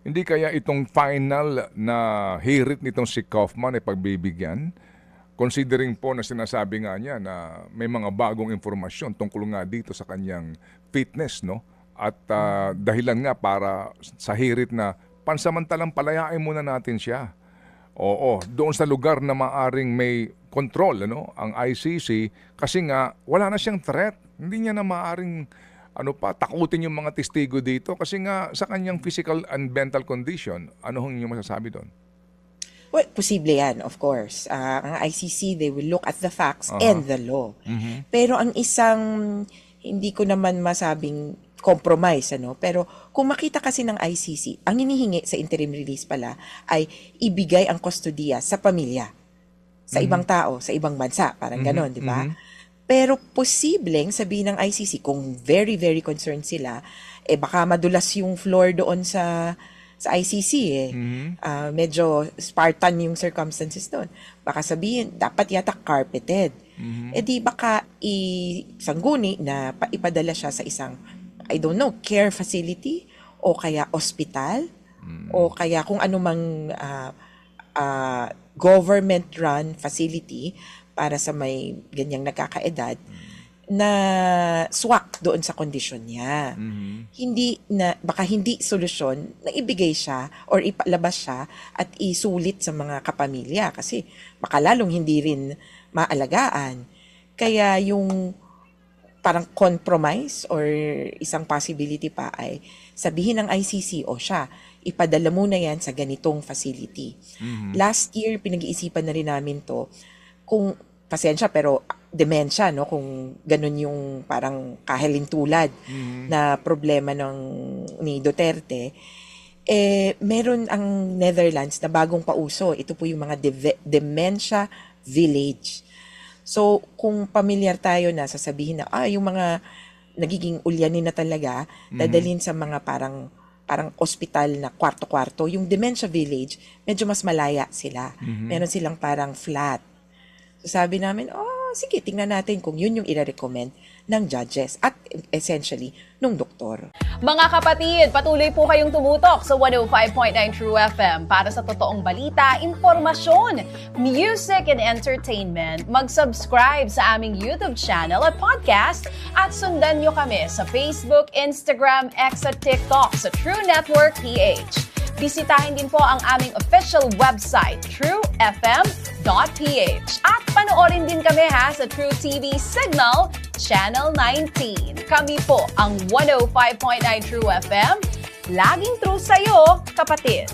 Hindi kaya itong final na hirit nitong si Kaufman ay pagbibigyan? Considering po na sinasabi nga niya na may mga bagong informasyon tungkol nga dito sa kanyang fitness, no? At dahilan nga para sa hirit na pansamantalang palayain muna natin siya. Oo, doon sa lugar na maaring may control, ano, ang ICC, kasi nga wala na siyang threat. Hindi niya na maaring takutin yung mga testigo dito kasi nga sa kanyang physical and mental condition. Ano hong inyong masasabi doon? Well, posible yan, of course. Ang ICC, they will look at the facts and the law. Pero ang isang, hindi ko naman masabing compromise, pero kung makita kasi ng ICC, ang hinihingi sa interim release pala ay ibigay ang kustodiya sa pamilya, sa ibang tao, sa ibang bansa, parang ganon, di ba? Pero posibleng sabihin ng ICC, kung very, very concerned sila, baka madulas yung floor doon sa ICC medyo Spartan yung circumstances doon. Baka sabihin, dapat yata carpeted. Di baka isangguni na ipadala siya sa isang, I don't know, care facility o kaya hospital o kaya kung anumang government-run facility para sa may ganyang nagkakaedad na swak doon sa kondisyon niya. Baka hindi solusyon na ibigay siya or ipalabas siya at isulit sa mga kapamilya kasi baka lalong hindi rin maalagaan. Kaya yung parang compromise or isang possibility pa ay sabihin ng ICC, siya, ipadala muna yan sa ganitong facility. Last year, pinag-iisipan na rin namin to kung pasensya pero dementia, kung ganun yung parang kahalintulad na problema ni Duterte, meron ang Netherlands na bagong pauso. Ito po yung mga dementia village. So, kung pamilyar tayo na sasabihin na, yung mga nagiging ulyanin na talaga, dadalhin sa mga parang ospital na kwarto-kwarto. Yung dementia village, medyo mas malaya sila. Meron silang parang flat. So sabi namin, sige, tingnan natin kung yun yung i-recommend ng judges at essentially nung doktor. Mga kapatid, patuloy po kayong tumutok sa 105.9 True FM para sa totoong balita, impormasyon, music and entertainment. Mag-subscribe sa aming YouTube channel at podcast at sundan nyo kami sa Facebook, Instagram, X at TikTok sa True Network PH. Bisitahin din po ang aming official website, truefm.ph. At panoorin din kami sa True TV Signal, Channel 19. Kami po ang 105.9 True FM. Laging true sa'yo, kapatid.